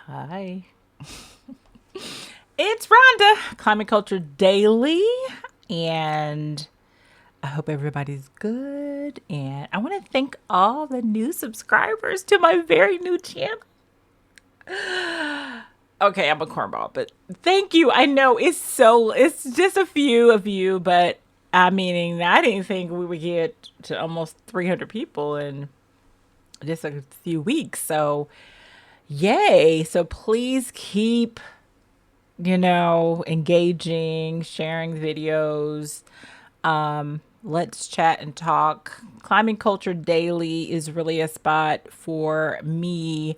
Hi. It's Rhonda, Climate Culture Daily, and I hope everybody's good. And I want to thank all the new subscribers to my very new channel. Okay, I'm a cornball, but thank you. I know it's just a few of you, but I mean, I didn't think we would get to almost 300 people in just a few weeks. So, yay. So please keep engaging, sharing videos. Let's chat and talk. Climbing Culture Daily is really a spot for me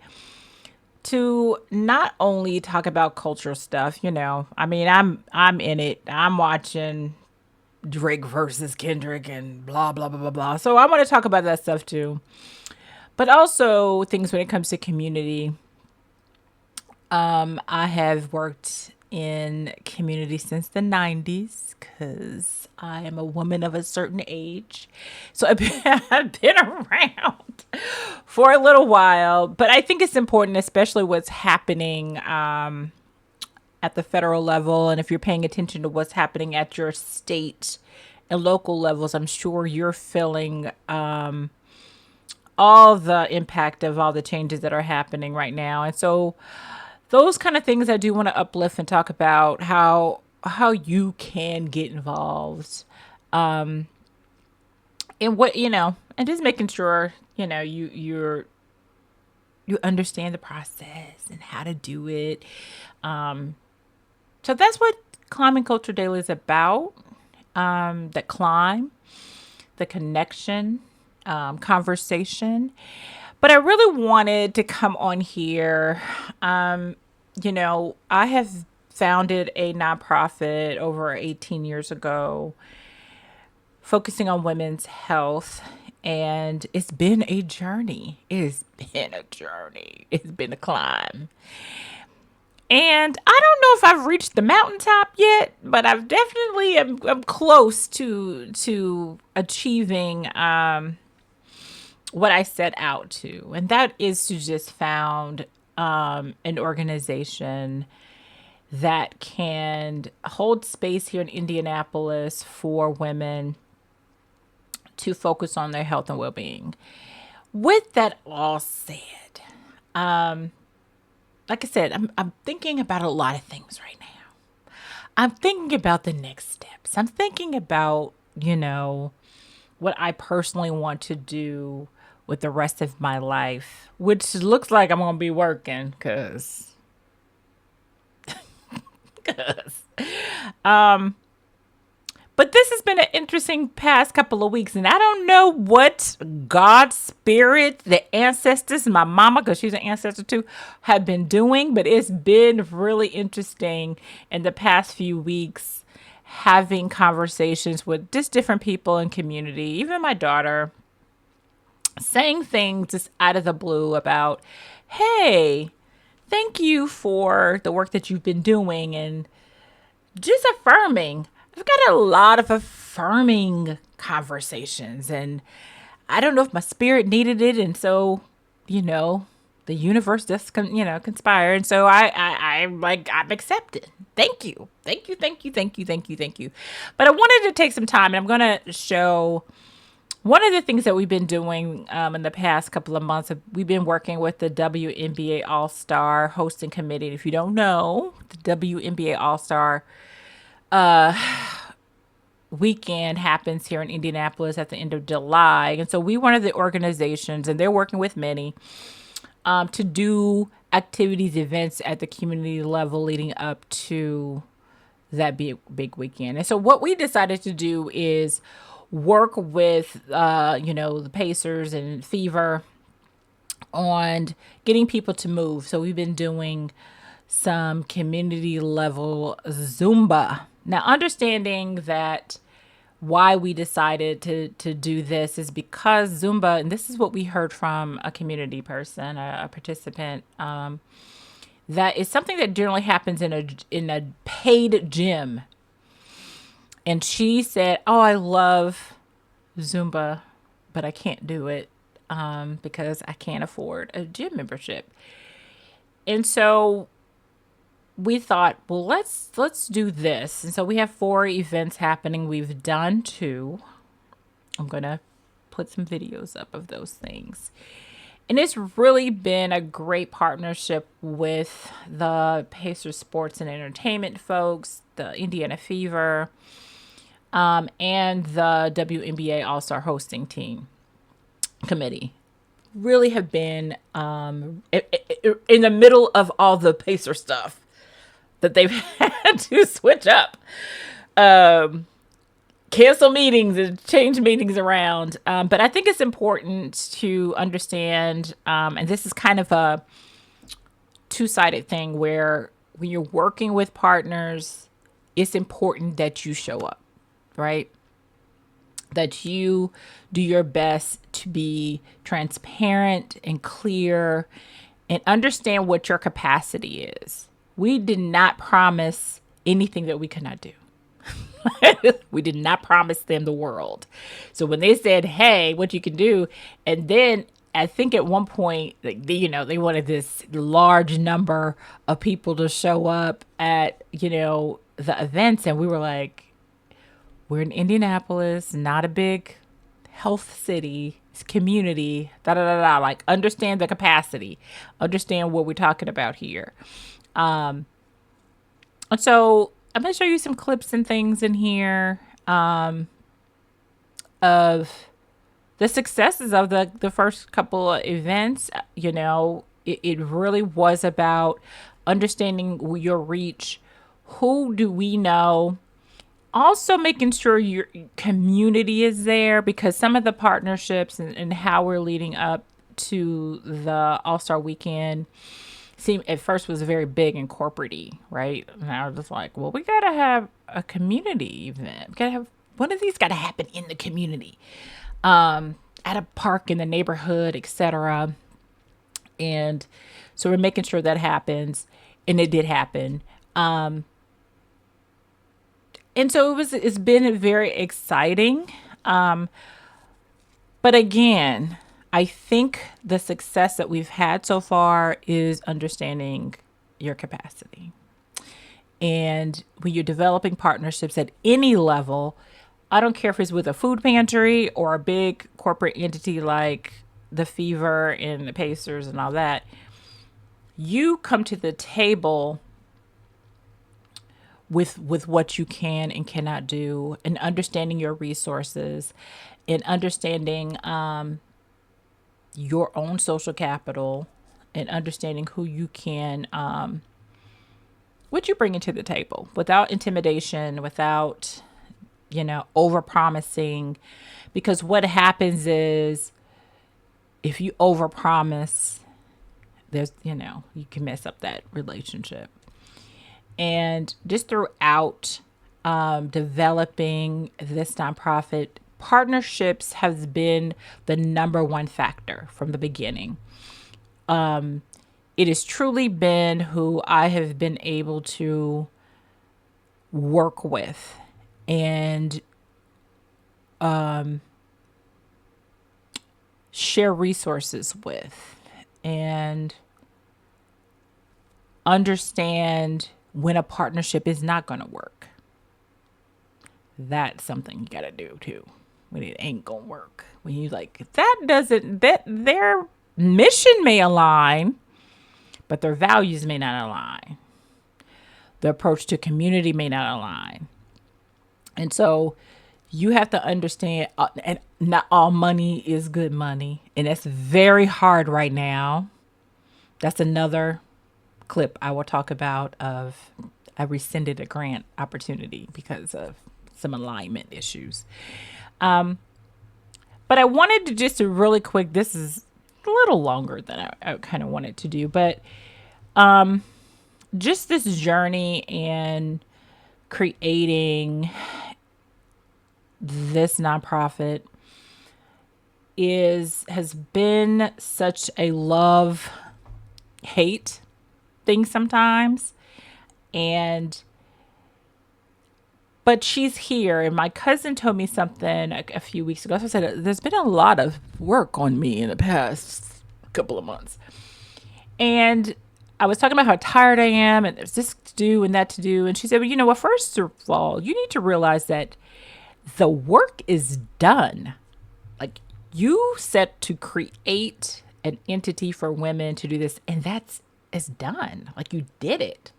to not only talk about culture stuff. I mean, I'm in it. I'm watching Drake versus Kendrick and blah blah blah blah blah. So I want to talk about that stuff too. But also things when it comes to community. I have worked in community since the 90s because I am a woman of a certain age. So I've been around for a little while, but I think it's important, especially what's happening at the federal level. And if you're paying attention to what's happening at your state and local levels, I'm sure you're feeling all the impact of all the changes that are happening right now. And so those kind of things I do want to uplift and talk about how you can get involved in and just making sure you understand the process and how to do it. So that's what Climbing Culture Daily is about. The climb, the connection, conversation. But I really wanted to come on here. I have founded a nonprofit over 18 years ago focusing on women's health. And it's been a journey. It's been a climb. And I don't know if I've reached the mountaintop yet, but I've definitely I'm close to achieving what I set out to, and that is to just found an organization that can hold space here in Indianapolis for women to focus on their health and well-being. With that all said, like I said, I'm thinking about a lot of things right now. I'm thinking about the next steps. I'm thinking about, what I personally want to do with the rest of my life, which looks like I'm going to be working cuz but this has been an interesting past couple of weeks, and I don't know what God's spirit, the ancestors, my mama, because she's an ancestor too, have been doing, but it's been really interesting in the past few weeks having conversations with just different people in community, even my daughter, saying things just out of the blue about, hey, thank you for the work that you've been doing, and just affirming. I've got a lot of affirming conversations, and I don't know if my spirit needed it, and so the universe just conspired, and so I'm accepted. Thank you. But I wanted to take some time, and I'm gonna show one of the things that we've been doing in the past couple of months. We've been working with the WNBA All-Star hosting committee. If you don't know, the WNBA All-Star weekend happens here in Indianapolis at the end of July. And so we one of the organizations, and they're working with many, to do activities, events at the community level leading up to that big weekend. And so what we decided to do is work with, the Pacers and Fever on getting people to move. So we've been doing some community level Zumba. Now, understanding that why we decided to do this is because Zumba, and this is what we heard from a community person, a participant, that is something that generally happens in a paid gym. And she said, "Oh, I love Zumba, but I can't do it because I can't afford a gym membership." And so we thought, well, let's do this. And so we have 4 events happening. We've done 2. I'm going to put some videos up of those things. And it's really been a great partnership with the Pacers Sports and Entertainment folks, the Indiana Fever, and the WNBA All-Star Hosting Team Committee. Really have been in the middle of all the Pacer stuff that they've had to switch up. Cancel meetings and change meetings around. But I think it's important to understand, and this is kind of a two-sided thing where when you're working with partners, it's important that you show up, right? That you do your best to be transparent and clear and understand what your capacity is. We did not promise anything that we could not do. We did not promise them the world. So when they said, hey, what you can do, and then I think at one point, like, they wanted this large number of people to show up at, the events. And we were like, we're in Indianapolis, not a big health city, it's community, like understand the capacity, understand what we're talking about here. And so I'm going to show you some clips and things in here of the successes of the first couple of events. It really was about understanding your reach. Who do we know? Also making sure your community is there, because some of the partnerships and how we're leading up to the All-Star Weekend seemed at first was very big and corporate-y, right? And I was just like, well, we got to have a community event. We got to have one of these got to happen in the community, at a park in the neighborhood, etc. And so we're making sure that happens, and it did happen. And so it's been very exciting. But again, I think the success that we've had so far is understanding your capacity. And when you're developing partnerships at any level, I don't care if it's with a food pantry or a big corporate entity like the Fever and the Pacers and all that, you come to the table with what you can and cannot do, and understanding your resources, and understanding your own social capital, and understanding who you can, what you bring into the table without intimidation, without, over promising. Because what happens is if you over promise, there's, you can mess up that relationship. And just throughout developing this nonprofit, partnerships has been the number one factor from the beginning. It has truly been who I have been able to work with and share resources with, and understand when a partnership is not going to work. That's something you got to do too. When it ain't going to work. When you that their mission may align, but their values may not align. The approach to community may not align. And so you have to understand, and not all money is good money. And that's very hard right now. That's another clip I will talk about of I rescinded a grant opportunity because of some alignment issues. But I wanted to just really quick, this is a little longer than I kind of wanted to do, but just this journey and creating this nonprofit has been such a love-hate thing sometimes. But she's here, and my cousin told me something a few weeks ago. So I said, there's been a lot of work on me in the past couple of months. And I was talking about how tired I am and there's this to do and that to do. And she said, well, you know what, first of all, you need to realize that the work is done. Like, you set to create an entity for women to do this, and it's done. Like, you did it.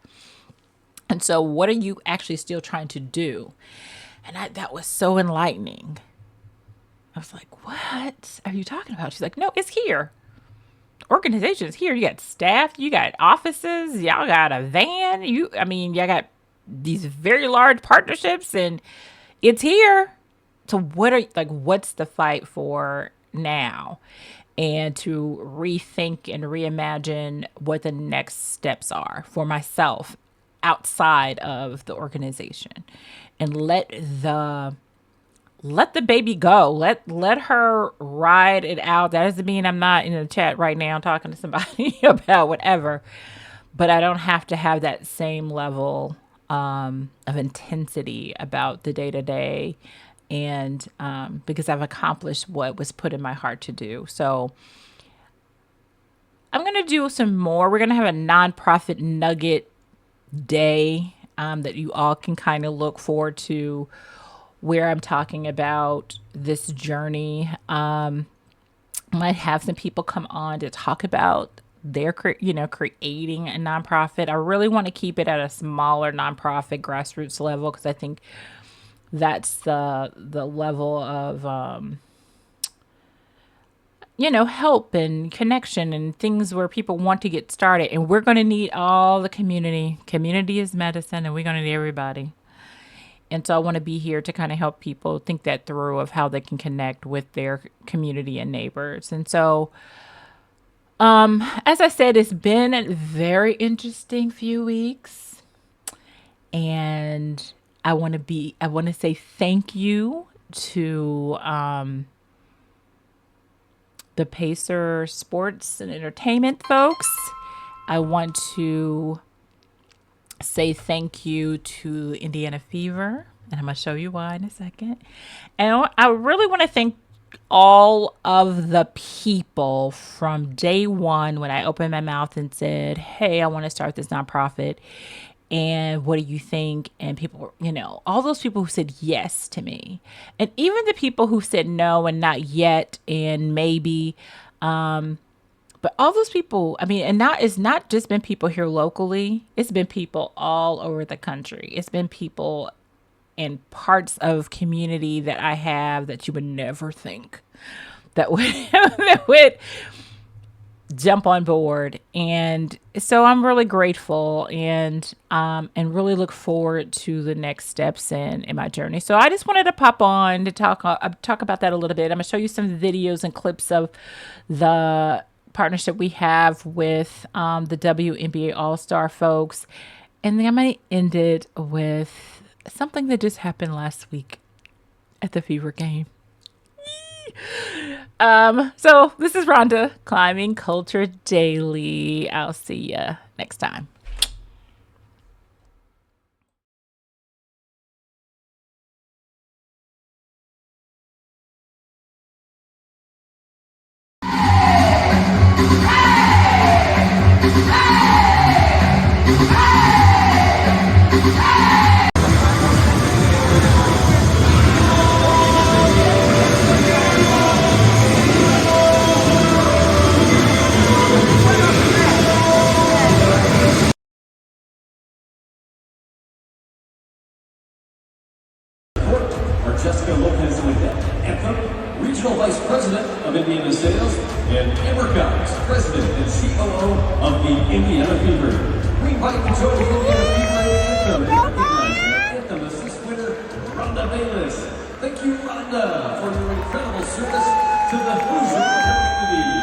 And so what are you actually still trying to do? And that was so enlightening. I was like, what are you talking about? She's like, no, it's here. Organization's here. You got staff, you got offices, y'all got a van. Y'all got these very large partnerships, and it's here. So what's the fight for now? And to rethink and reimagine what the next steps are for myself outside of the organization, and let the baby go. Let her ride it out. That doesn't mean I'm not in the chat right now talking to somebody about whatever, but I don't have to have that same level of intensity about the day to day, and because I've accomplished what was put in my heart to do. So I'm gonna do some more. We're gonna have a nonprofit nugget day that you all can kind of look forward to, where I'm talking about this journey. Might have some people come on to talk about their creating a nonprofit. I really want to keep it at a smaller nonprofit grassroots level, because I think that's the level of help and connection and things where people want to get started. And we're going to need all the community. Community is medicine, and we're going to need everybody. And so I want to be here to kind of help people think that through, of how they can connect with their community and neighbors. And so, as I said, it's been a very interesting few weeks, and I want to say thank you to, the Pacer Sports and Entertainment folks. I want to say thank you to Indiana Fever, and I'm going to show you why in a second. And I really want to thank all of the people from day one when I opened my mouth and said, hey, I want to start this nonprofit. And what do you think? And people, all those people who said yes to me, and even the people who said no and not yet and maybe, but all those people, and now it's not just been people here locally. It's been people all over the country. It's been people in parts of community that I have that you would never think that would that would jump on board. And so I'm really grateful, and really look forward to the next steps in my journey. So I just wanted to pop on to talk about that a little bit. I'm gonna show you some videos and clips of the partnership we have with the WNBA All-Star folks, and then I'm gonna end it with something that just happened last week at the Fever game. So this is Rhonda, Climbing Culture Daily. I'll see ya next time. Anthem, Regional Vice President of Indiana Sales, and Amber Cox, President and COO of the Indiana Fever. We invite you to join the Indiana Fever and Anthem and recognize their Anthem Assist winner, Rhonda Bayless. Thank you, Rhonda, for your incredible service to the Hoosier community.